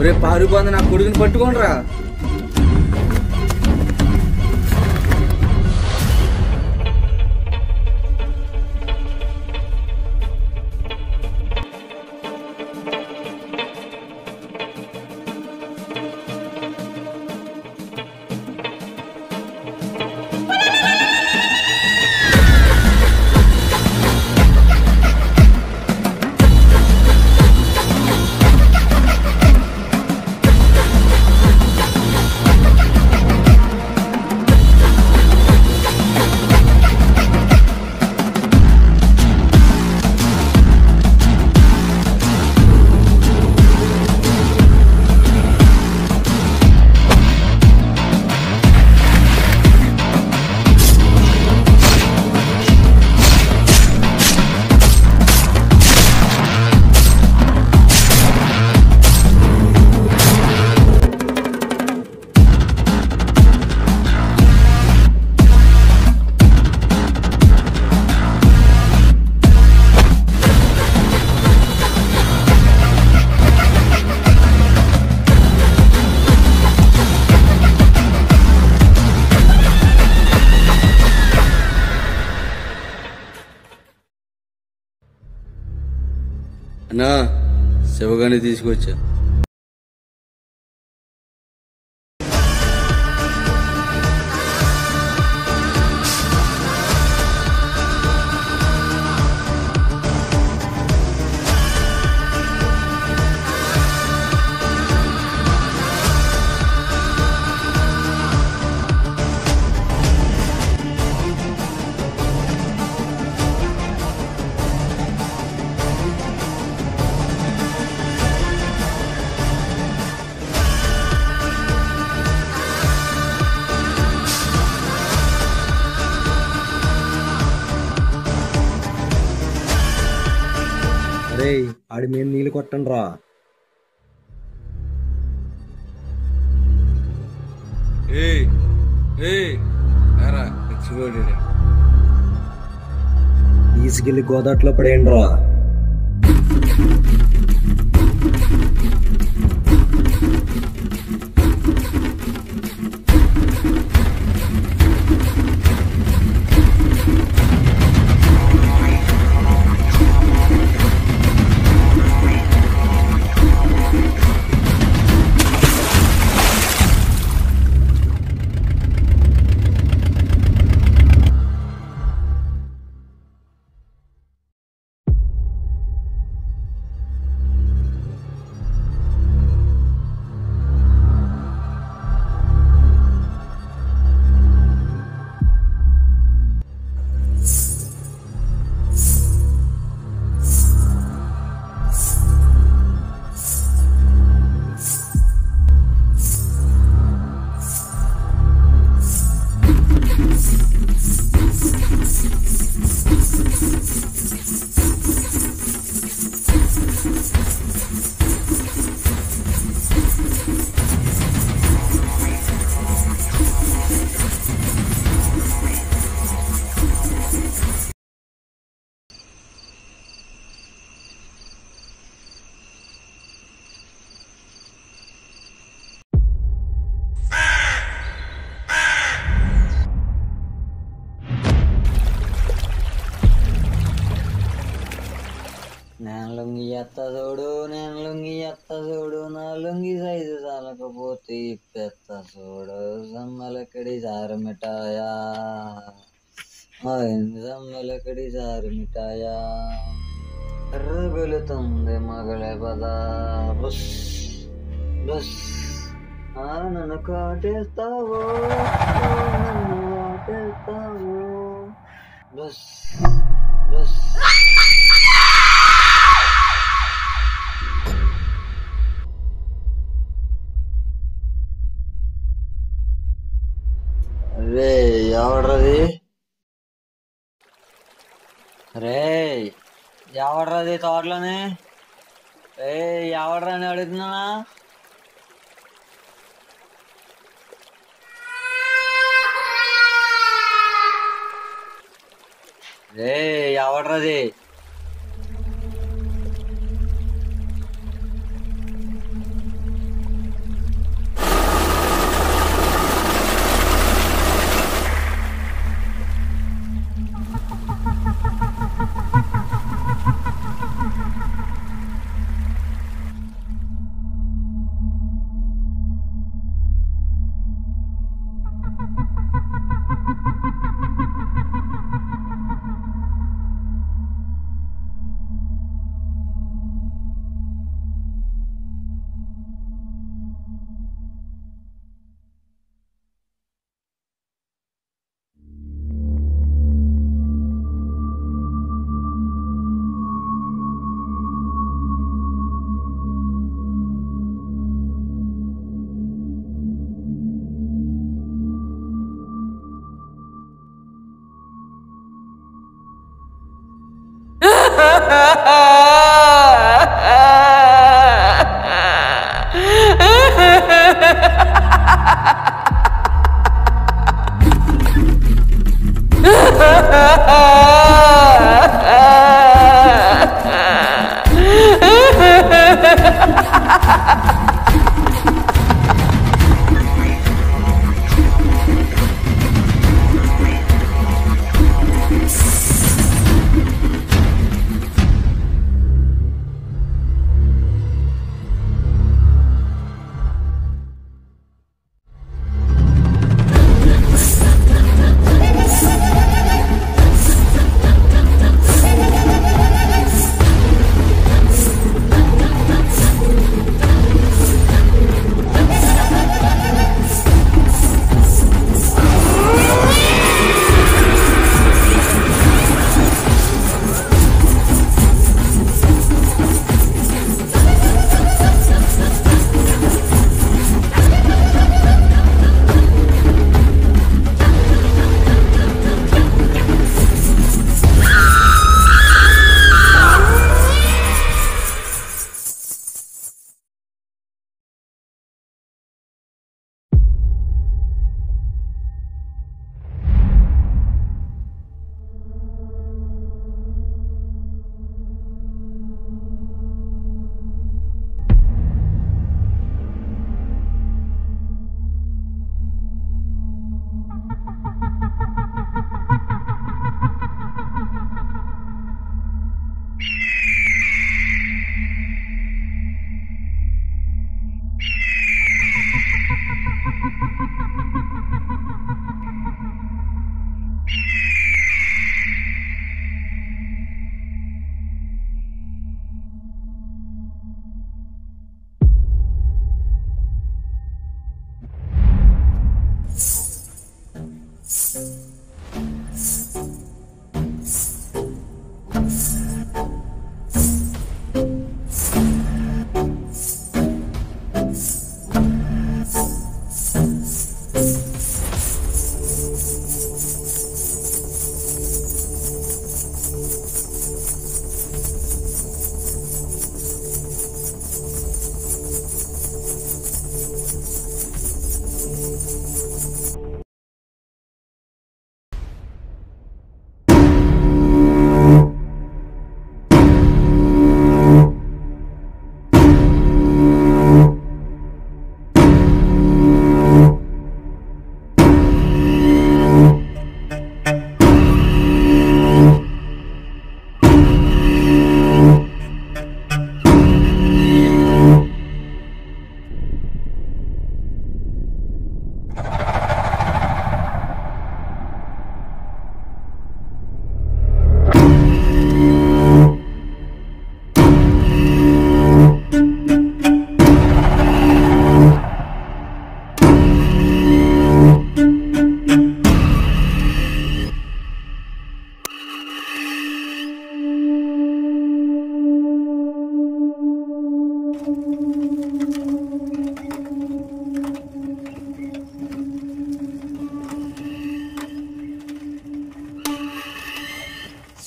ఒరే పారిపోంది నా కొడుకుని పట్టుకోండిరా. అన్నా శివగాని తీసుకొచ్చా. ఆడి మీద నీళ్ళు కొట్టండి రా. తీసుకెళ్లి గోదాట్లో పడేయండి రా. నేను లొంగి ఎత్త చూడు నా లొంగి సైజు చాలకపోతే ఇప్పెత్త చూడు సమ్మలకడి జారు మిఠాయా సమ్మలకడి జారు మిఠాయా రగులుతుంది మగళ పద బుస్ బుస్ నన్ను కాటేస్తావో నన్ను కాటేస్తావో బుస్ బుస్. రే ఎవడ్రది? రే ఎవడ్రది తోటలోనే? రే ఎవడ్రా అని అడుగుతున్నా. రే ఎవడ్రది?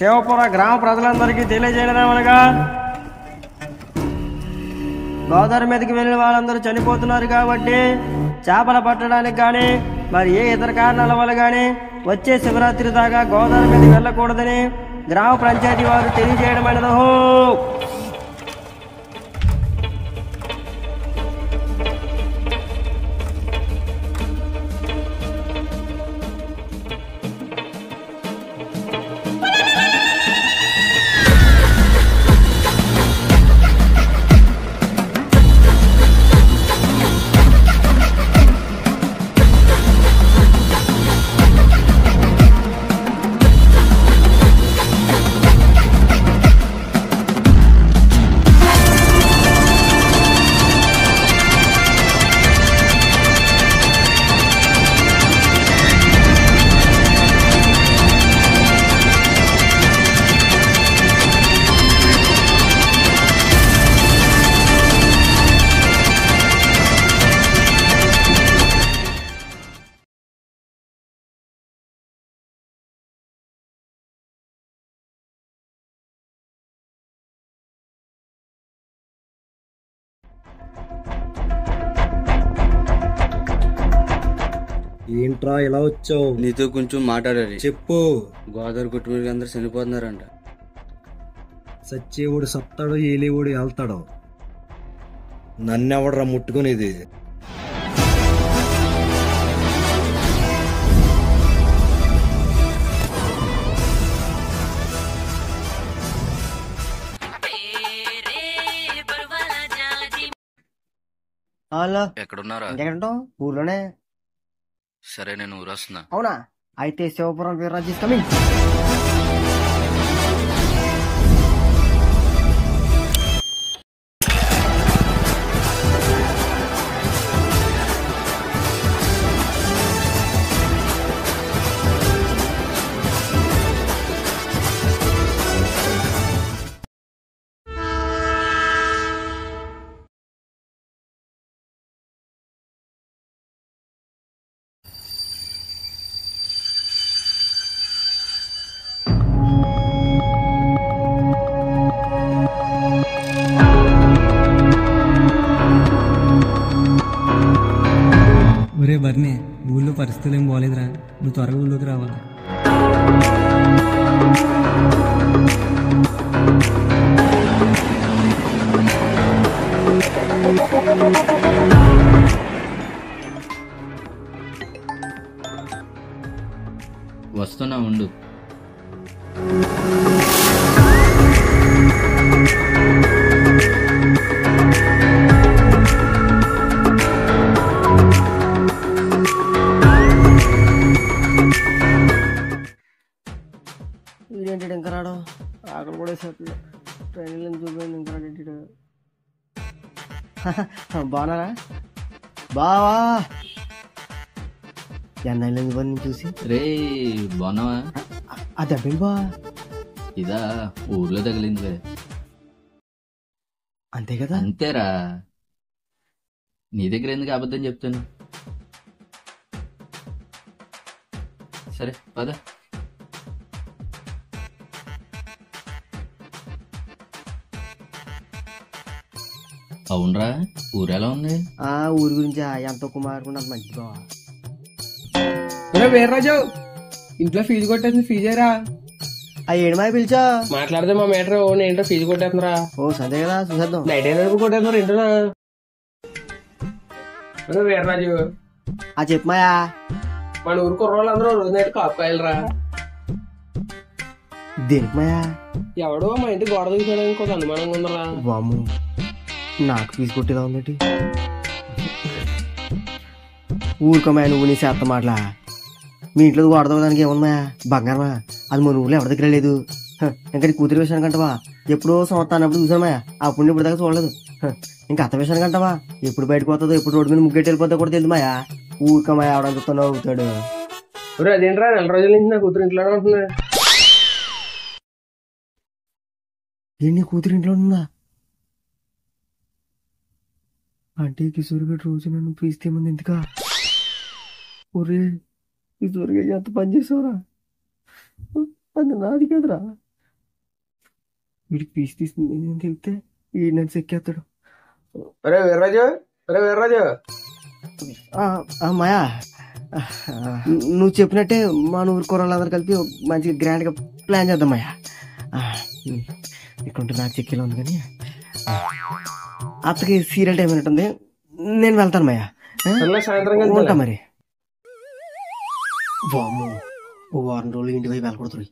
శివపుర గ్రామ ప్రజలందరికీ తెలియజేయడమనగా గోదావరి మీదకి వెళ్ళిన వాళ్ళందరూ చనిపోతున్నారు కాబట్టి చేపలు పట్టడానికి కానీ మరి ఏ ఇతర కారణాల వల్ల కానీ వచ్చే శివరాత్రి దాకా గోదావరి మీదకి వెళ్ళకూడదని గ్రామ పంచాయతీ వారు తెలియజేయడమైనదో. ఏంట్రా ఇలా వచ్చావు? నీతో కొంచెం మాట్లాడాలి. చెప్పు. గోదావరి కుటుంబీకులు అందరూ చనిపోతున్నారంట. సచ్చేవాడు సత్తాడో ఏలేవాడు వెళ్తాడో, నన్నెవడరా ముట్టుకునేది? హలో, ఎక్కడున్నారా? ఇంకెక్కడుంటావు? ఊర్లోనే. సరే, నేను ఊరు వస్తున్నా. అవునా? అయితే శివపురం వీర్రాజు ఇస్ కమింగ్. ఒరే బర్నీ, ఊళ్ళో పరిస్థితులు ఏం బాగోలేదురా, నువ్వు త్వరగా ఊళ్ళోకి రావాలి. వస్తున్నా, ఉండు. వీడేంటి ఇంకా రాడు? ఆకలి కూడా వేసేస్తుంది. ట్రైన్లో చూపించండి ఇంకా రాడు. బాగున్నారా బావా? ఎన్నైనా చూసి రే, బాగున్నావా? అది అబ్బేం బా, ఇదా ఊర్లో తగిలిందిలే. అంతే కదా? అంతేరా, నీ దగ్గర ఎందుకు అబద్ధం చెప్తాను? సరే పద. అవునరా, ఊరెలా ఉంది? ఆ ఊరి గురించి ఎంత కుమారుకుండా అంత మంచిది బావా. వీర్రాజు, ఇంట్లో ఫీజు కొట్టేసింది, ఫీజేరా. ఆ ఏడుమాయ పిలిచా మాట్లాడితే మా మీటర్ ఏంటో ఫీజు కొట్టేస్తున్నారా? ఓ సందే కదా, చూసేద్దాం. నైట్ అయినా కొట్టేస్తున్నారు ఏంటో. వీర్రాజు, ఆ చెప్పమాయా. మన ఊరు కుర్రోళ్ళు అందరూ రోజు నైట్ కాపుకాయలరా. దేనికి మాయా? ఎవడో మా ఇంటి గోడ దూకిపోయడానికి ఒక అనుమానంగా ఉందరా. వాము, నాకు ఫీజు కొట్టేదా ఉందటి? ఊరుకోమాయ, నువ్వు నీ చేత మాటలా. మీ ఇంట్లో వాడదానికి ఏముందమ్మా? బంగారమా? అది మన ఊర్లో ఎవరి దగ్గర లేదు. ఇంకా కూతురు విషయానికి అంటవా? ఎప్పుడో సంవత్సరం అన్నప్పుడు చూసామా, అప్పుడు ఇప్పుడు దాకా చూడలేదు. ఇంకా అత్త విషయానికి అంటవా? ఎప్పుడు బయటకు పోతుందో, ఎప్పుడు రోడ్డు మీద ముగ్గెట్టి వెళ్ళిపోతా కూడా తెలియదు మాయా. ఊరుకోమాయ, ఆవిడంతా అవుతాడు. అదేంట్రా, 4 రోజుల నుంచి నా కూతురు ఇంట్లోనే ఉంటున్నా. నీ కూతురు ఇంట్లో ఉందా? అంటే కిషోర్ గడు రోజు నన్ను పీస్తే ముందు ఎందుకా? ఒరే కిషోర్ గడు ఎంత పని చేసావురా? అది నాది కదరా. వీడికి పీస్ తీసుకుని నేను తెలితే ఈ నన్ను చెక్కేస్తాడు. ఒరే వీర్రాజు, ఒరే వీర్రాజు, మాయా నువ్వు చెప్పినట్టే మన ఊరు కూరలందరూ కలిపి మంచిగా గ్రాండ్గా ప్లాన్ చేద్దాం మాయా. ఇక్కడ నాకు చెక్కేలా ఉంది కానీ అత్తకి సీరియల్ టైం అయినట్టుంది, నేను వెళ్తాను మాయా. సాయంత్రం ఉంటా మరి. వామ్మో, ఓ వారం రోజులు ఇంటి వైపు వెళ్ళకూడదు.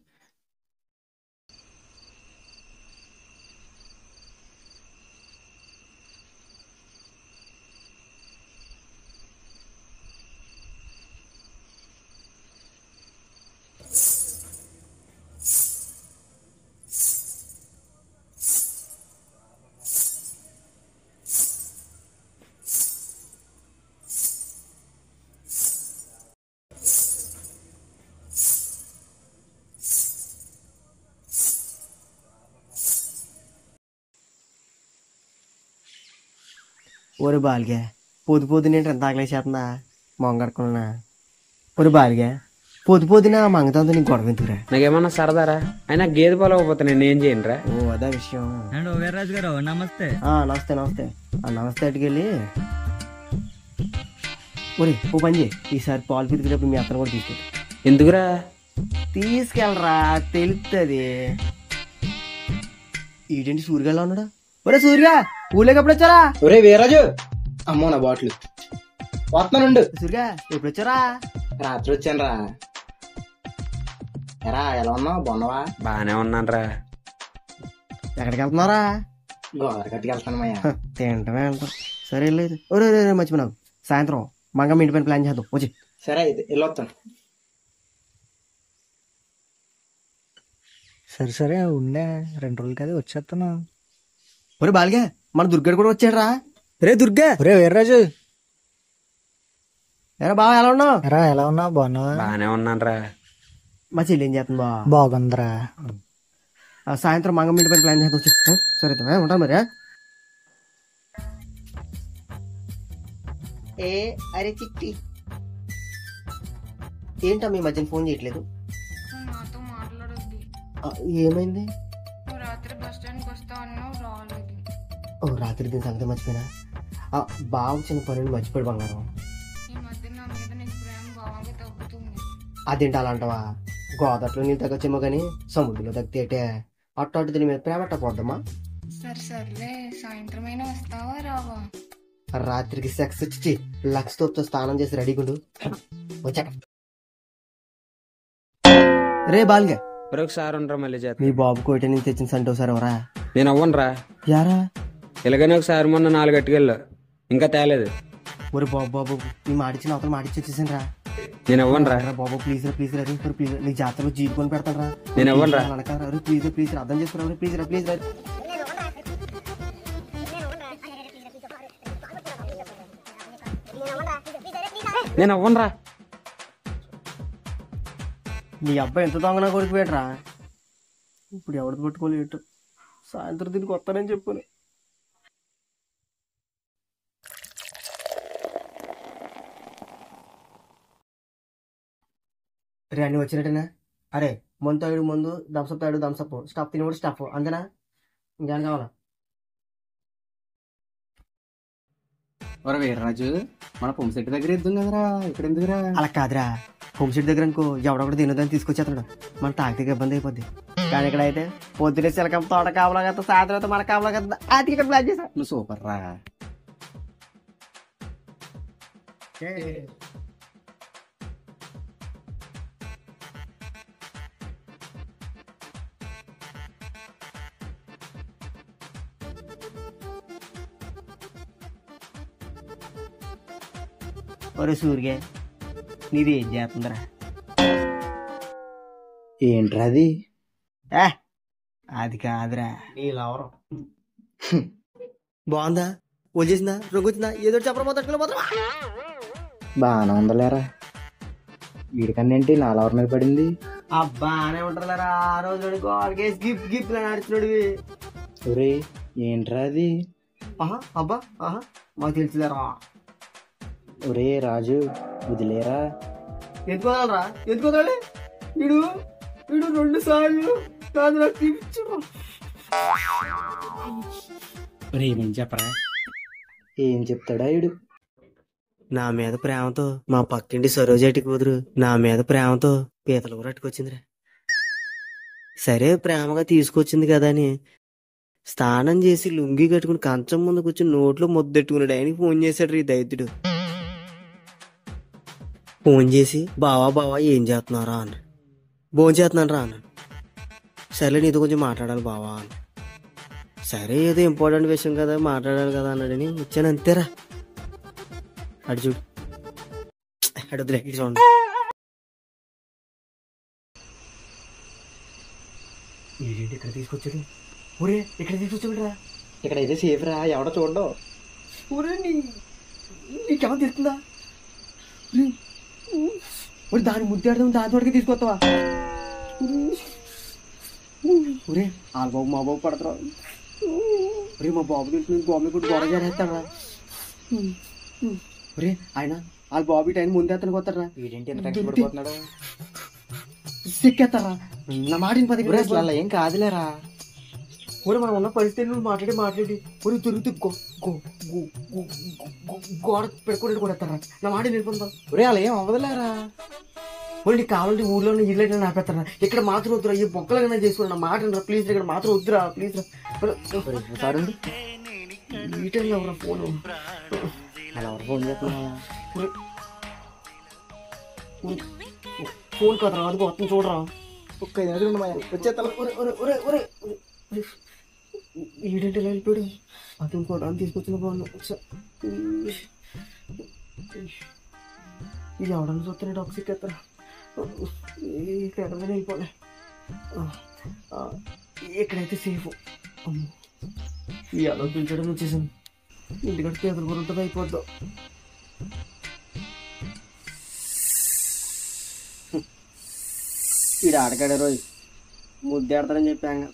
ఒరే బాలిగా, పొద్దున ఏంటి ఎంత ఆకలేసేస్తుందా మొంగడుకున్నా. ఒరే బాలిగా, పొద్దున మంగతంతో నీకు గొడవ ఎందుకురా? నాకేమన్నా సరదారా? అయినా గేదె పాలు అవ్వకపోతే నేను ఏం చేయనురా? ఓ అదే విషయం. అండ్ వీర్రాజు గారు నమస్తే. నమస్తే నమస్తే. నమస్తే అటుకెళ్ళి ఒరే ఓ పని చేయి, ఈసారి పాలు పితికేటప్పుడు మీ అత్తను కూడా తీసుకెళ్ళి. ఎందుకురా? తీసుకెళ్ళరా, తెలుస్తుంది. ఏంటంటే సూర్యగాళ్ళ ఉన్నాడా? ఒరే సూర్య, ఊళ్ళోకి ఎప్పుడు వచ్చారా? ఒరే వీర్రాజు, అమ్మో నా బాటిల్ వస్తున్నానుండు. సూర్య ఎప్పుడు వచ్చారా? రాత్రి వచ్చాను రా. ఎరా ఎలా ఉన్నావు, బాగున్నావా? బానే ఉన్నాను రా. ఎక్కడికి వెళ్తున్నారా? గోదావరి గట్టికి వెళ్తాను మాయా. తింటమే వెళ్తాం. సరే లేదు. ఒరే మర్చిపోయినావు, సాయంత్రం మంగమ్మ ఇంటి పైన ప్లాన్ చేద్దాం. వచ్చి. సరే అయితే వెళ్ళొస్తాను. సరే ఉండే 2 రోజులు కదా వచ్చేస్తాను. ఒరే బాలిగా, మన దుర్గడు కూడా వచ్చాడు రా. రే దుర్గా, రే వీర్రాజు, ఎరా బావ ఎలా ఉన్నావు? ఎరా ఎలా ఉన్నావు, బాగున్నావా? బానే ఉన్నాను రా. మా చెల్లి ఏం చేస్తుంది బా? బాగుందిరా. సాయంత్రం మంగమ్మ ఇంటి పైన ప్లాన్ చేద్దాం. వచ్చి. సరే అయితే ఉంటాను మరి. అరే చిట్టి, ఏంటా మీ మధ్యన ఫోన్ చేయట్లేదు? నాతో మాట్లాడొద్దు. ఏమైంది? రాత్రి బస్ స్టాండ్కి వస్తా అన్నావు, రాలేదు. ఓ రాత్రి దీని సంగతి మర్చిపోయినా. బావ చిన్న పనులు మర్చిపోయి బంగారం. ఈ మధ్య నా మీద నీకు ప్రేమ బాగా తగ్గుతుంది. అదేంటి అలా అంటావా? గోదావరిలో నీళ్ళు తగ్గొచ్చేమో కానీ సముద్రంలో తగ్గితే అట్టు దీని మీద ప్రేమ పోద్దమ్మా. సర్లే, సాయంత్రం అయినా వస్తావా రావా? రాత్రికి సెక్స్ వచ్చి లక్ష్తో స్నానం చేసి రెడీగుండు. వచ్చాక రే బాల్గా, ఒకసారి ఉండరా మళ్ళీ చేస్తా. మీ బాబు కోట నుంచి తెచ్చిన సంటే ఒకసారి ఎవరా? నేను అవ్వనురా. యారా? ఇలాగనే ఒకసారి మొన్న 4 గట్టుకెళ్ళు, ఇంకా తేలేదు. ఒరే బాబు నీ మాడిచ్చిన అవతల మాడిచ్చి వచ్చేసాను రా. నేను అవ్వనురా బాబు, ప్లీజ్ రా ప్లీజ్ రా ప్లీజ్. నీ జాతరలో జీడుకొని పెడతాను రా. నేను అవ్వనురా. ప్లీజ్ అర్థం చేసుకురా ప్లీజ్ రా ప్లీజ్ రా. నేను అవ్వనురా. నీ అబ్బాయి ఎంత దొంగనా కొడుకుపోయాడ్రా. ఇప్పుడు ఎవరిది పట్టుకోలేటు. సాయంత్రం దీనికి వస్తానని చెప్పాను. రే అన్ని వచ్చినట్టేనా? అరే ముందు తాడు ముందు, థమ్సప్ తాడు థమ్సప్, స్టఫ్ తిని కూడా స్టఫ్, అంతేనా? ఇంకేం కావాలా? ఒరే వీర్రాజు, మన పంపు సెట్ దగ్గర ఇద్దాం కదరా, ఇక్కడ ఎందుకురా? అలా కాదురా, హోమ్ సీట్ దగ్గర అనుకో ఎవడొకటి తినదని తీసుకొచ్చేస్తాడు, మన తాగితే ఇబ్బంది అయిపోద్ది. కానీ ఇక్కడ అయితే పొద్దునే చిలకం తోట కావలా కదా, సాయంత్రం మన కావలా కదా, అది ఇక్కడ ప్లాన్ చేసా. నువ్వు సూపర్ రా. ఒరే సూర్య, నీది ఏం చేస్తుందిరా? ఏంట్రా అది? అది కాదురా, నీళ్ళవరం బాగుందా, వచ్చేసిందా, రొగ్గొచ్చిందా, ఏదో చెప్పకపోతే బాగానే ఉందలేరా. వీడికన్నా ఏంటి నాలవర్ మీద పడింది? బానే ఉంటుందిరా. ఆ రోజు గోల్కేసి గిఫ్ట్ గిఫ్ట్ నడుచున్నాడు. ఒరే ఏంట్రా అది? అబ్బా మాకు తెలుసులేరా. ఒరే రాజు, వదిలేరా. ఎందుకోదాలరా, ఎందుకోదాలి? వీడు 2 సార్లు కాదు నాకు ఇచ్చాడు. ఏమని చెప్పరా? ఏం చెప్తాడా ఈడు? నా మీద ప్రేమతో మా పక్కింటి సరోజాటి కూతురు నా మీద ప్రేమతో పీతలు కూడా అట్టుకొచ్చిందిరా. సరే ప్రేమగా తీసుకొచ్చింది కదా అని స్నానం చేసి లుంగి కట్టుకుని కంచం ముందు కూర్చుని నోట్లో ముద్దెట్టుకున్నాడు. ఆయనకి ఫోన్ చేశాడు ఈ దైత్యుడు. ఫోన్ చేసి బావా బావా ఏం చేస్తున్నారా అని. భోజనం చేస్తున్నాను రా అన్నాను. సరే నీతో కొంచెం మాట్లాడాలి బావా అని. సరే ఏదో ఇంపార్టెంట్ విషయం కదా మాట్లాడాలి కదా అన్నాడని వచ్చాను అంతేరా. అటు చూడు అటు వదిలే, ఇటు చూడండి. ఏంటి ఇక్కడ తీసుకొచ్చాడు? ఒరే ఇక్కడ తీసుకొచ్చాడు రా. ఇక్కడైతే సేఫ్ రా, ఎవడో చూడడం. ఒరే నీకేమన్నా తెలుస్తుందా? ఒరే దాని ముద్దాడదాం దాని తోడికి తీసుకొస్తావా? ఒరే వాళ్ళ బాబు మా బాబు పడతారా? ఒరే మా బాబు తెలుసు బాబు కూడా గొడవ చేస్తారా? ఒరే ఆయన వాళ్ళ బాబు టైం ముందే అతనికి వస్తారా? వీడేంటి ఎంత టెన్షన్ పడిపోతున్నాడు? సిక్కేస్తారా? నా మాటిని 10 అసలు అలా ఏం కాదులేరా. ఒరే మనం ఉన్న పరిస్థితులు మాట్లాడి ఒరే దొరికితే గోడ పెట్టుకుని కూడా ఎత్తారా? నా మాట నేర్పుకుందాం. ఒరే అలా ఏం అవ్వదులేరా. ఒరే నీకు కావాలంటే ఊళ్ళో ఇల్లు అయితే నాపేస్తారా? ఇక్కడ మాత్రం వద్దురా, ఈ బొక్కలకైనా చేసుకున్నా నా మాట రా ప్లీజ్. ఇక్కడ మాత్రం వద్దురా ప్లీజ్ రా. ఈ టైంలో ఎవరా ఫోన్? అలా ఎవరు ఫోన్ చేస్తున్నా? ఫోన్ కదరా అది మొత్తం చూడరా. ఒక్క 5 నిమిషాలు వచ్చేస్తా. ఏంటంటే ఇలా వెళ్ళిపోయాడు. అతను కూడా తీసుకొచ్చిన బాగున్నా. ఇది ఎవడన్నా చూస్తున్నాడు టాక్సిక్ ఎత్తరా. ఇక్కడ ఎక్కడికైనా వెళ్ళిపోలే. ఎక్కడైతే సేఫ్. ఈ అలా పిలిచడం వచ్చేసాను. ఇంటికంటే పేదల గురంతా అయిపోద్దాం. ఈడు ఆడకాడే రోజు ముద్దేడతాడని చెప్పాక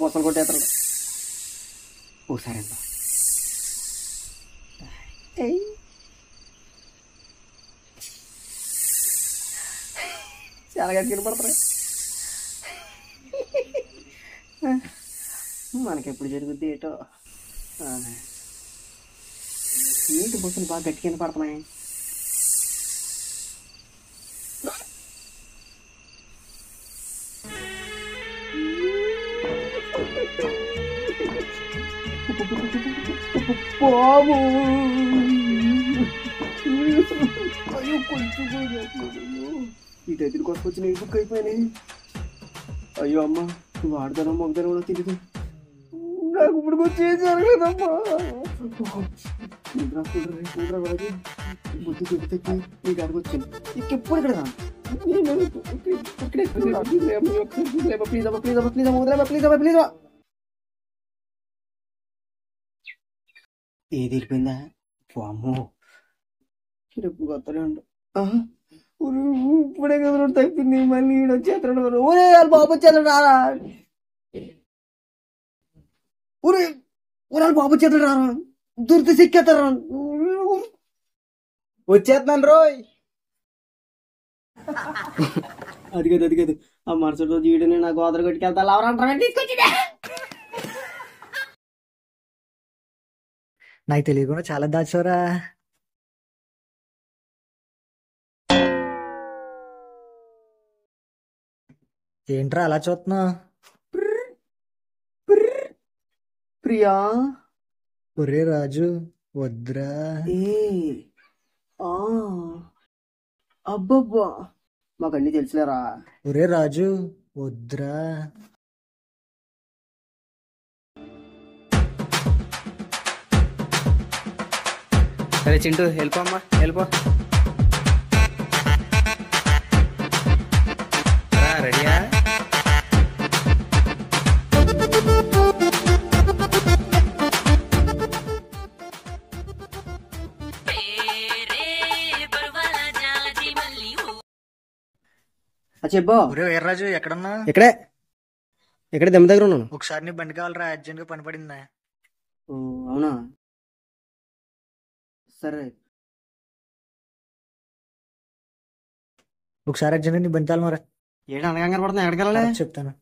బొసలు కొట్టేస్తాడు. ఓసారి అంత చాలా గట్టిగా పడతారు. మనకెప్పుడు జరుగుద్ది ఏటో. ఏంటి బొసలు బాగా గట్టిగా పడుతున్నాయి. బాబు అయ్యో కొంచెం ఈ దగ్గర కొట్టుకొచ్చి నేను బుక్ అయిపోయినాయి. అయ్యో అమ్మ నువ్వు ఆడతానో మొగదానో కూడా తెలియదు. నాకు ఇప్పుడు వచ్చే జరగలేదమ్మా. బుద్ధి చెట్టు తెచ్చి నీ కాడికి వచ్చాను. ఇంకెప్పుడు ఇక్కడ ప్లీజ్. ఏది వెళ్ళిపోయిందా? అమ్మో రేపు కొత్తనే ఉండు. ఇప్పుడే కదా తగ్గింది. మళ్ళీ వచ్చేస్తాడు. ఒరే వాళ్ళ బాబు వచ్చేస్తాడు రారా. ఒరే వాళ్ళ బాబు వచ్చేస్తాడు రారా. దొరికితే సిక్కేస్తారా? వచ్చేస్తున్నాను రోయ్. అది కాదు ఆ మరుసటి రోజు ఈడనే నా గోదర కొట్టుకెళ్తా ఎవరంటారా తీసుకొచ్చిందా? నాకు తెలియకుండా చాలా దాచోరా. ఏంట్రా అలా చూస్తున్నావు? ప్రియా ఒరే రాజు వద్దురా. అబ్బబ్బా మాకు అన్ని తెలుసులేరా. ఒరే రాజు వద్దురా. సరే చింటూ వెళ్ళిపో అమ్మా, వెళ్ళిపో. రెడీయా? చెప్పు. ఒరే వీర్రాజు ఎక్కడున్నా? ఇక్కడే దెమ్మ దగ్గర ఉన్నాను. ఒకసారి నీ బండి కావాలరా, అర్జెంట్ గా పని పడిందా? అవునా సరే. ఒకసారి అర్జెంట్ నీ బండి తాళమరా. ఏంటి అనగా పడుతున్నా? ఎక్కడికి వెళ్ళాలి చెప్తాను.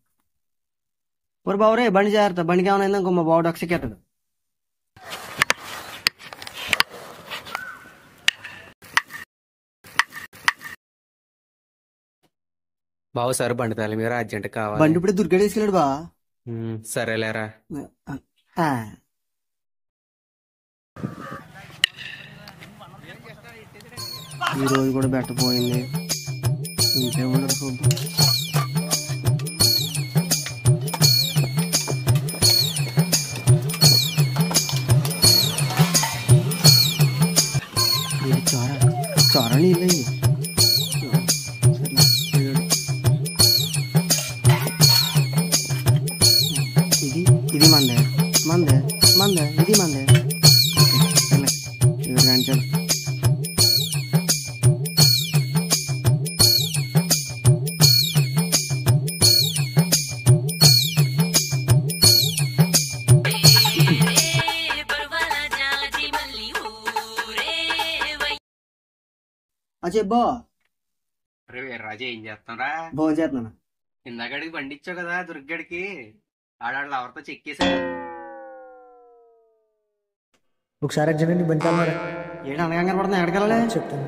ఒరు బాబు రే బండి జాగ్రత్త, బండికి ఏమైనా ఇంకో మా బాబు డక్సెక్కేస్తాడు. బావు సార్ బండి తాళి మీద అర్జెంట్ కావాలి. బండి ఇప్పుడే దుర్గడు వేసుకెళ్ళాడు బా. సరేలేరా. ఈ రోజు కూడా బెట్టపోయింది. ఇంకేమన్నారు చూద్దాం. చొర నీళ్ళు ఇది మందే మందే మందే ఇది మందే రాంచాలి. చెప్పో వీర్రాజు ఏం చేస్తారా? భోజనం చేస్తున్నాను. ఇందాకడికి బండి ఇచ్చావు కదా దుర్గడికి, ఆడాళ్ళు ఎవరితో చెక్కేసాడు. ఒకసారి అర్జెంట్ బండి కావాలి. ఏంటి అనగా పడుతున్నా? ఎక్కడికెళ్ళాలి చెప్తాను.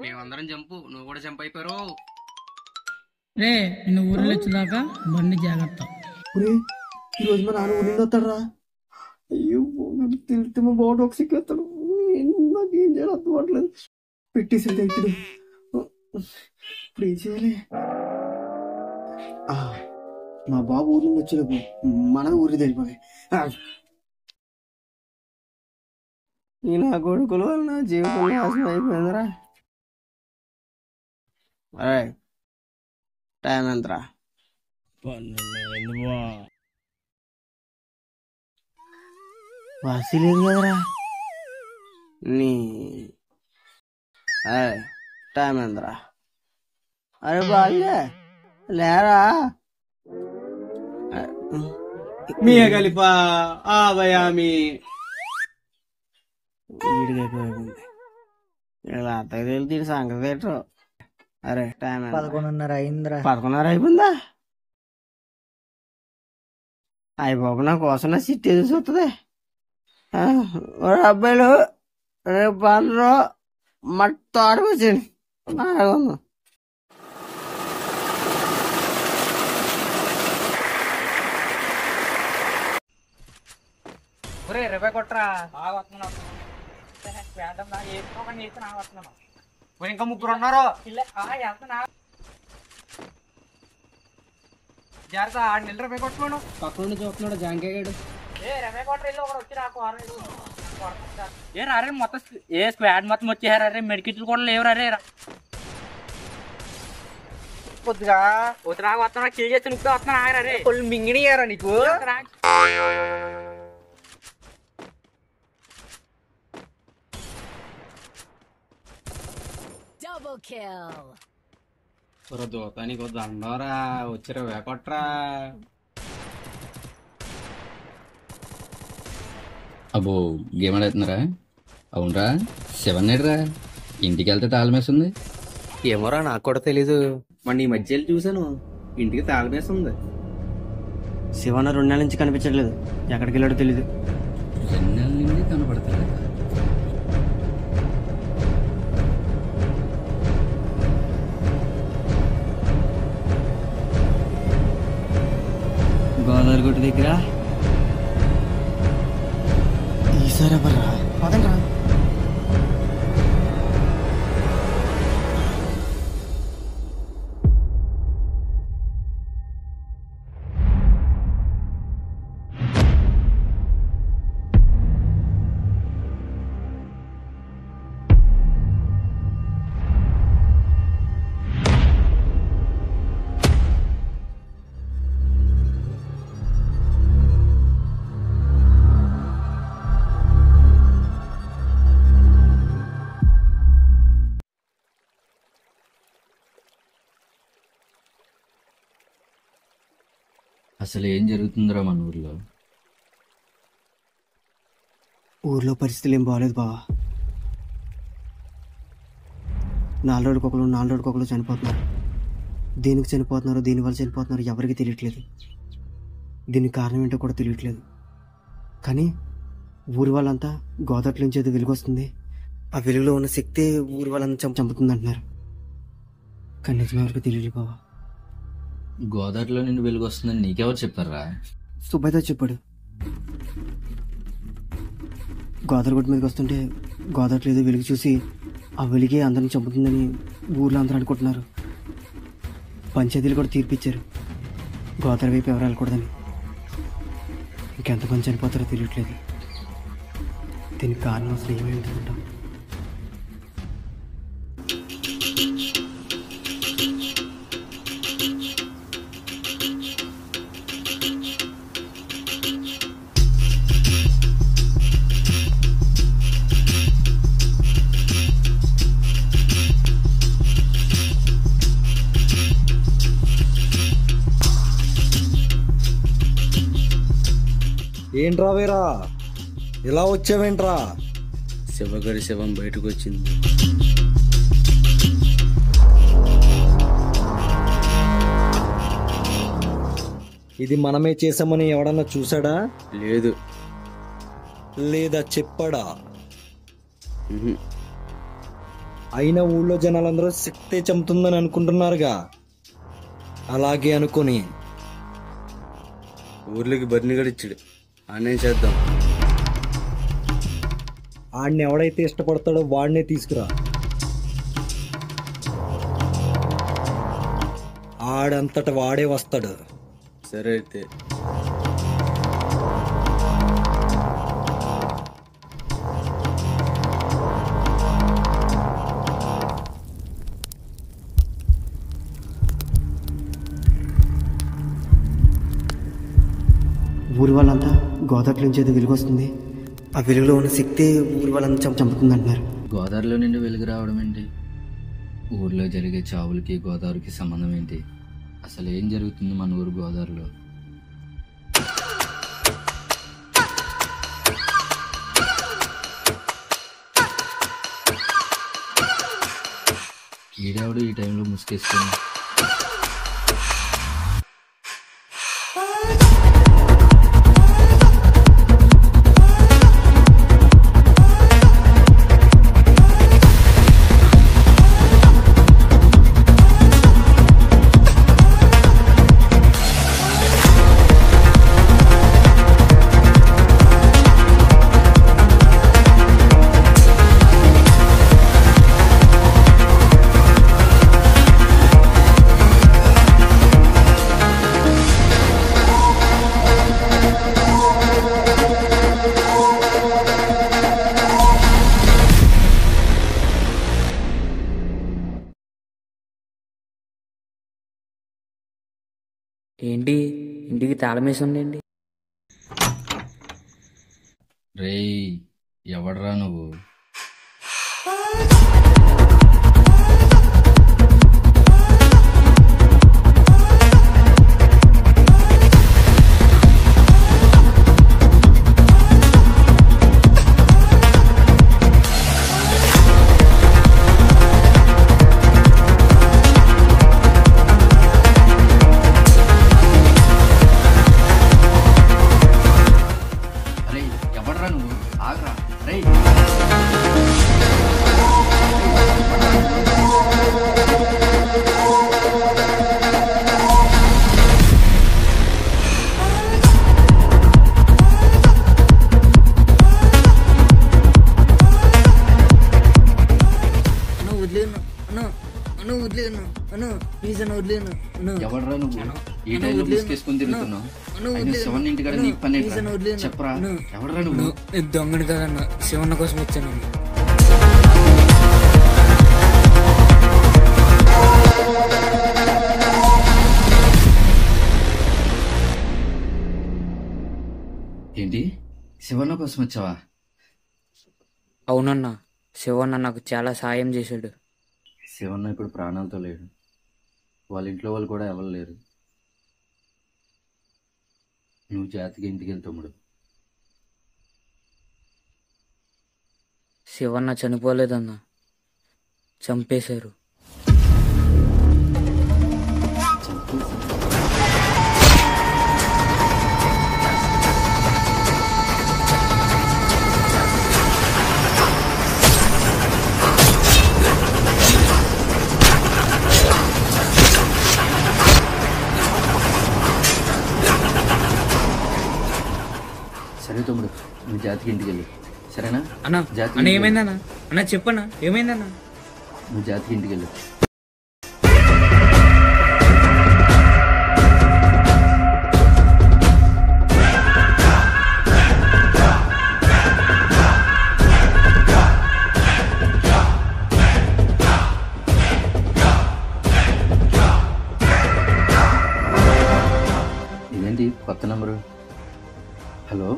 మేమందరం జంపు, నువ్వు కూడా జంప్ అయిపోయారు. రే నిన్ను ఊరిలో వచ్చేదాకా బండి జాగ్రత్త. ఈ రోజు మా నాన్న ఊరిలో వస్తాడు రా. అయ్యో తిరిగితే మా బాబు ఒకసిక్కి వస్తాడు. నాకు ఏం చేయాలి అర్థం అవ్వట్లేదు. పెట్టేసి తెగుతాడు. ఇప్పుడు ఏం చేయాలి? మా బాబు ఊరిలో వచ్చేలోపు మన ఊరికి తెలిపోయి ఈ నా కొడుకులు నా జీవితం నాశనం అయిపోయిందిరా. అరే టైం ఎంతరా? వాసి లేదు కదరా నీ. అరే టైం ఎంతరా? అరే బాగా లేరా? మీ కలిపా ఆవయామి ఈడికైపోయింది. ఇలా అత్తకి తెలిసి దీని సంగతి ఏంటో. అరే టైం 11:30 అయిందిరా. 11:30 అయిపోయిందా? అయిపోక నా కోసం నా సిట్ ఏది చూస్తుంది. అబ్బాయిలు రేపు అందరూ మట్టు ఆడుకొచ్చాను. ఆడుకుందాం. రేపే కొట్టరా. ఇంకా ముగ్గురు ఉన్నారు. జాగ్రత్త, 6 నెలలు రేపే కొట్టుకోను. పక్క నుండి చూస్తున్నాడు జాంకాయగాడు. ఏ రారే మొత్తం ఏ స్క్వాడ్ మొత్తం వచ్చేసారే. మెడికిట్లు కూడా లేవు రే. కొద్దిగా ఉత్తరా వస్తున్నా కిల్ చేసి నువ్వు వస్తున్నా ఆగరే. కొన్ని మింగినియారా నీకు? దూతానికి దండోరా వచ్చారా వేకొట్రా. అబ్బో గేమ్ ఆడుతున్నారా? అవునరా, 7 నేడురా. ఇంటికి వెళ్తే తాళమేస్తుంది. ఏమోరా నాకు కూడా తెలీదు. మొన్న ఈ మధ్య వెళ్ళి చూసాను, ఇంటికి తాళమేస్తుంది. శివన్న 2 నెలల నుంచి కనిపించట్లేదు. ఎక్కడికి వెళ్ళాడో తెలీదు. 2 నెలల నుండి కనపడతాడు. గోదావరి గుట్టు దగ్గర ఈసారి ఎవర్రా? పదండ్రా. అసలు ఏం జరుగుతుందిరా మన ఊర్లో? ఊర్లో పరిస్థితులు ఏం బాగలేదు బావా. 4 రోజులకొకరు చనిపోతున్నారు. దేనికి చనిపోతున్నారో దేనివల్ల చనిపోతున్నారో ఎవరికి తెలియట్లేదు. దీనికి కారణం ఏంటో కూడా తెలియట్లేదు. కానీ ఊరి వాళ్ళంతా గోదావరి నుంచి ఏదో వెలుగు వస్తుంది, ఆ వెలుగులో ఉన్న శక్తి ఊరి వాళ్ళంతా చంపుతుంది అంటున్నారు. కానీ నిజమే వరకు తెలియదు బావా. గోదావరిలో నుండి వెలుగు వస్తుందని నీకెవరు చెప్పారా? సుబ్బయ్యతో చెప్పాడు. గోదావరి గుట్ట మీదకి వస్తుంటే గోదావరి ఏదో వెలుగు చూసి ఆ వెలుగే అందరిని చంపుతుందని ఊర్లో అందరూ అనుకుంటున్నారు. పంచాయతీలు కూడా తీర్పిచ్చారు గోదావరి వైపు ఎవరు వెళ్ళకూడదని. ఇంకెంతమంది చనిపోతారో తెలియట్లేదు. దీనికి కారణం అసలు ఏమేంటంటాం? ఏంట్రా వీరా, ఇలా వచ్చావేంట్రా? శివగడి శవం బయటకు వచ్చింది. ఇది మనమే చేసామని ఎవడన్నా చూసాడా? లేదు. లేదా చెప్పాడా? ఉహు. అయినా ఊళ్ళో జనాలందరూ శక్తే చంపుతుందని అనుకుంటున్నారుగా. అలాగే అనుకుని ఊర్లోకి బర్ని గడిచ్చాడు, ఆనే చేద్దాం. ఆడిని ఎవడైతే ఇష్టపడతాడో వాడినే తీసుకురా. ఆడంతట వాడే వస్తాడు. సరే అయితే. ఊరి వాళ్ళంతా గోదావరి నుంచి ఏదో వెలుగు వస్తుంది, ఆ వెలుగులో ఉన్న శక్తి ఊరి వాళ్ళంతా చంపుతుంది అంటున్నారు. గోదావరిలో నుండి వెలుగు రావడం ఏంటి? ఊర్లో జరిగే చావులకి గోదావరికి సంబంధం ఏంటి? అసలు ఏం జరుగుతుంది మన ఊరు గోదావరిలో? ఈడావిడ ఈ టైంలో ముసుకేసుకొని ఏంటి ఇంటికి తాళం వేసి ఉండండి. రేయ్, ఎవడ్రా నువ్వు? ఎవడ్రా నువ్వు? ఈ టైంలో ముసుకేసుకొని తిరుగుతున్నావు. శివన్ ఇంటికాడ నీకు పని ఏంట్రా? చెప్పరా, ఎవడ్రా నువ్వు? దొంగని కదన్న, శివన్న కోసం వచ్చాను. ఏంటి, శివన్న కోసం వచ్చావా? అవునన్నా, శివన్న నాకు చాలా సాయం చేశాడు. శివన్న ఇప్పుడు ప్రాణాలతో లేడు, వాళ్ళ ఇంట్లో వాళ్ళు కూడా ఎవరు లేరు. నువ్వు జాతికి ఇంటికి వెళ్తావు తమ్ముడు. శివన్న చనిపోలేదన్నా, చంపేశారు. సరే తమ్ముడు, నువ్వు జాతికి ఇంటికి వెళ్ళు, సరేనా? అన్న జాతికి అన్న ఇంటికి ఏమైందన్నా? అన్న చెప్పన్నా ఏమైందన్నా? నువ్వు జాతికి ఇంటికి వెళ్ళు. ఇదేంటి కొత్త నంబరు? హలో,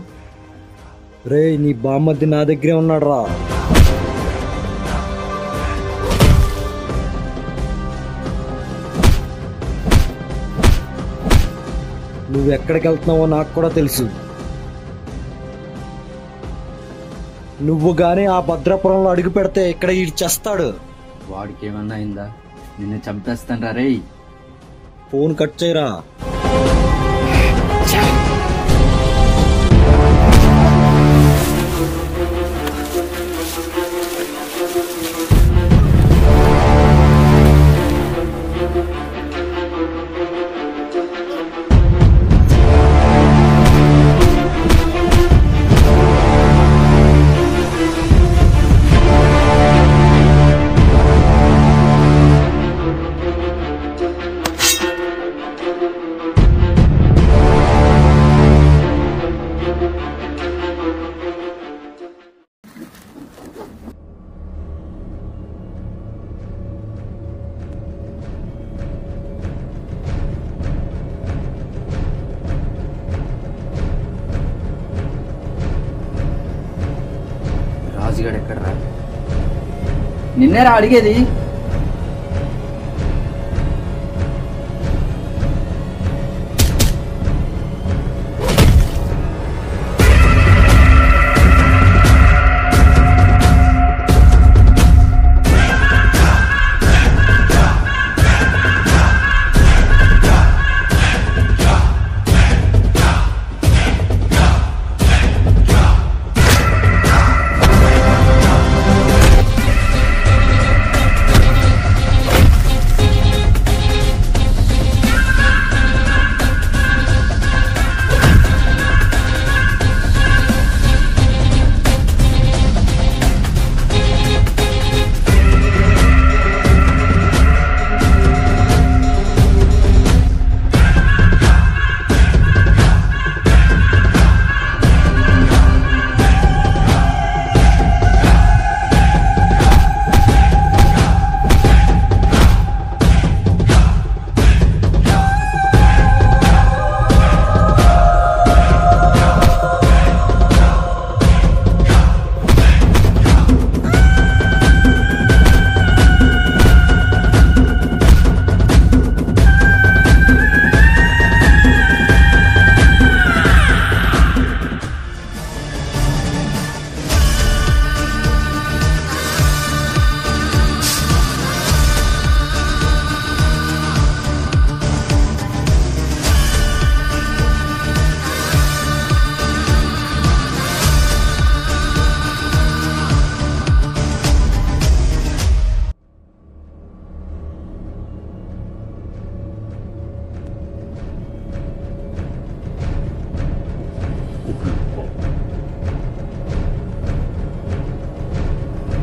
రే నీ బామ్మద్ది నా దగ్గరే ఉన్నాడు రా. నువ్వు ఎక్కడికి వెళ్తున్నావో నాకు కూడా తెలుసు. నువ్వు గానీ ఆ భద్రాపురంలో అడుగు పెడితే ఇక్కడ ఈడు చేస్తాడు. వాడికి ఏమన్నా అయిందా? నిన్ను చంపేస్తాను రా రే. ఫోన్ కట్ చేయరా. రాజుగాడు ఎక్కడ రా? నిన్నే రా అడిగేది.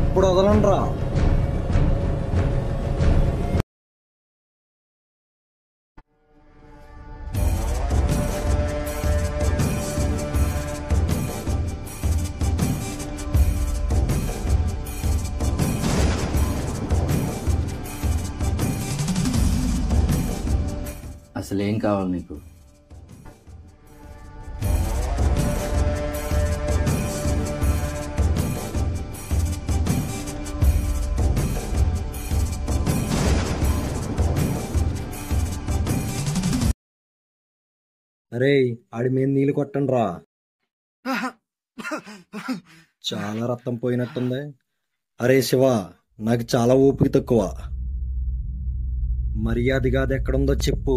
ఇప్పుడు వదలండి రా. అసలేం కావాలి నీకు? అరే ఆడి మీద నీళ్ళు కొట్టండి రా. చాలా రక్తం పోయినట్టుంది. అరే శివ, నాకు చాలా ఓపిక తక్కువ. మర్యాదగా అది ఎక్కడుందో చెప్పు.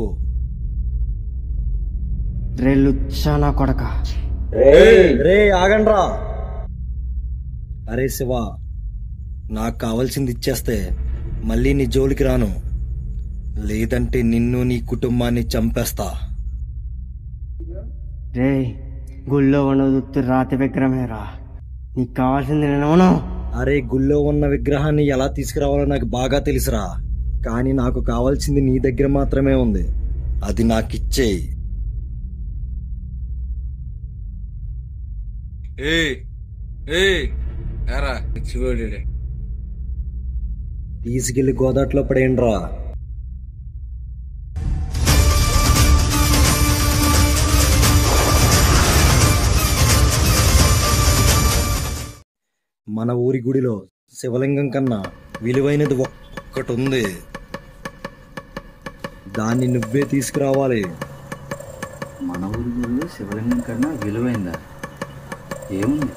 లుచ్చా నా కొడక. రే ఆగండ్రా. అరే శివ, నాకు కావాల్సింది ఇచ్చేస్తే మళ్ళీ నీ జోలికి రాను, లేదంటే నిన్ను నీ కుటుంబాన్ని చంపేస్తా. రే గుళ్ళో ఉన్నది రాతి విగ్రహమేరా, నీకు కావాల్సింది నేను. అరే గుళ్ళో ఉన్న విగ్రహాన్ని ఎలా తీసుకురావాలో నాకు బాగా తెలుసురా, కానీ నాకు కావాల్సింది నీ దగ్గర మాత్రమే ఉంది, అది నాకిచ్చేయి. తీసుకెళ్లి గోదాట్లో పడేయండిరా. మన ఊరి గుడిలో శివలింగం కన్నా విలువైనది ఒక్కటి ఉంది, దాన్ని నువ్వే తీసుకురావాలి. మన ఊరి గుడిలో శివలింగం కన్నా విలువైందా? ఏముంది?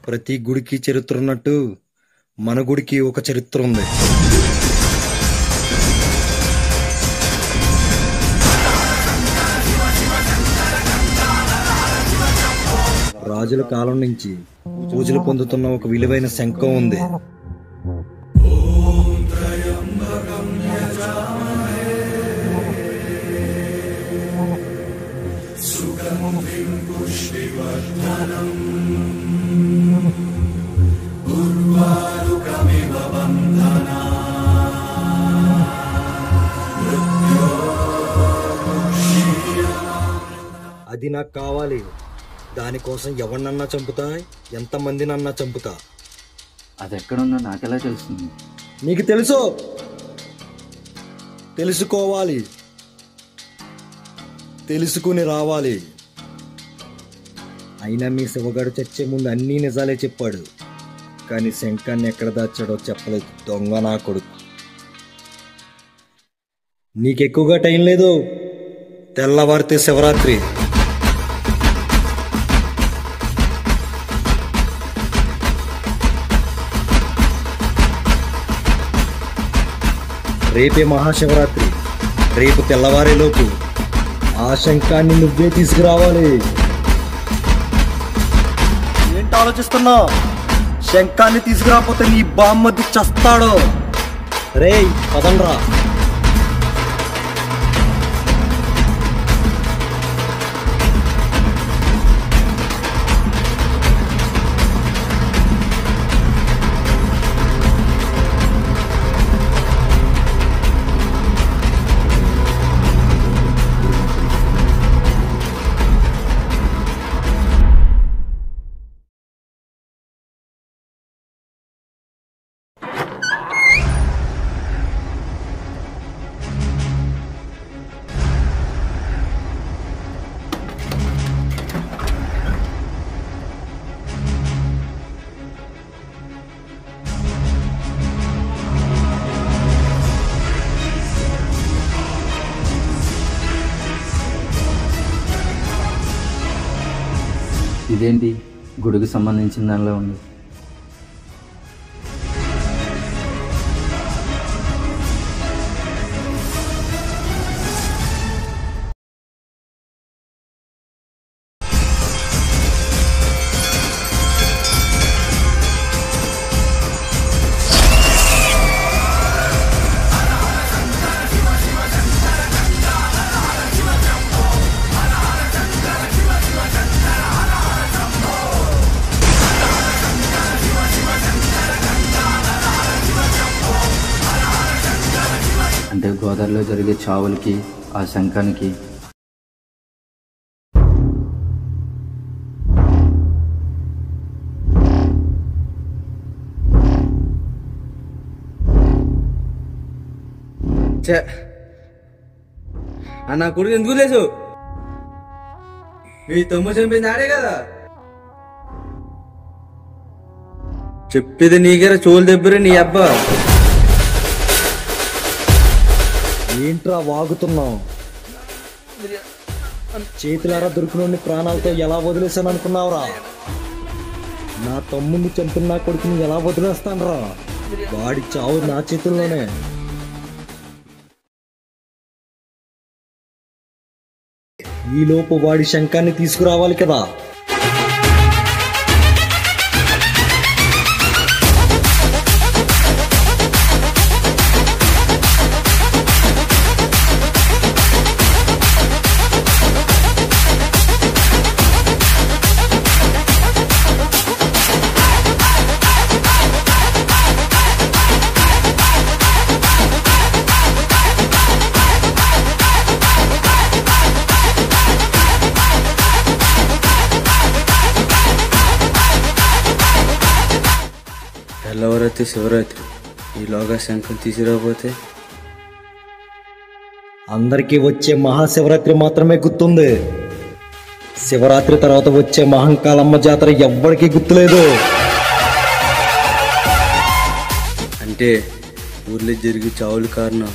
ప్రతి గుడికి చరిత్ర ఉన్నట్టు మన గుడికి ఒక చరిత్ర ఉంది. రాజుల కాలం నుంచి పూజలు పొందుతున్న ఒక విలువైన శంఖం ఉంది. అది నాకు కావాలి. దానికోసం ఎవరినన్నా చంపుతా, ఎంతమందినన్నా చంపుతా. అది ఎక్కడుందో నాకెలా తెలుస్తుంది? నీకు తెలుసు, తెలుసుకోవాలి, తెలుసుకుని రావాలి. అయినా మీ శివగాడు చచ్చే ముందు అన్నీ నిజాలే చెప్పాడు, కానీ శంఖాన్ని ఎక్కడ దాచాడో చెప్పలేదు. దొంగ నా కొడుకు. నీకెక్కువగా టైం లేదు, తెల్లవారితే శివరాత్రి. రేపే మహాశివరాత్రి. రేపు తెల్లవారేలోపు ఆ శంఖాన్ని నువ్వే తీసుకురావాలి. ఏంటి ఆలోచిస్తున్నావు? శంఖాన్ని తీసుకురాకపోతే నీ బామ్మది చస్తాడు. రేయ్ పదండ్రా. ఇదేంటి గుడికి సంబంధించిన దానిలో ఉంది? అంటే గోదావరిలో జరిగే చావులకి ఆ శంఖానికి నా కొడుకు ఎందుకు లేదు? మీ తమ్ముడు చంపింది ఆడే కదా. చెప్పేది నీకేరా, చోలు దెబ్బరే నీ అబ్బా. ఏంట్రా వాగుతున్నావు? చేతులారా దొరికినోడిని ప్రాణాలతో ఎలా వదిలేసాను అనుకున్నావురా? నా తమ్ముడిని చంపిన నా కొడుకుని ఎలా వదిలేస్తాను రా? వాడి చావు నా చేతుల్లోనే. ఈలోపు వాడి శంఖాన్ని తీసుకురావాలి కదా. తెల్లవారైతే శివరాత్రి, ఈలోగా శంఖం తీసుకురాకపోతే అందరికీ వచ్చే మహాశివరాత్రి మాత్రమే గుర్తుంది. శివరాత్రి తర్వాత వచ్చే మహంకాళమ్మ జాతర ఎవ్వరికీ గుర్తులేదు. అంటే ఊర్లో జరిగే చావుల కారణం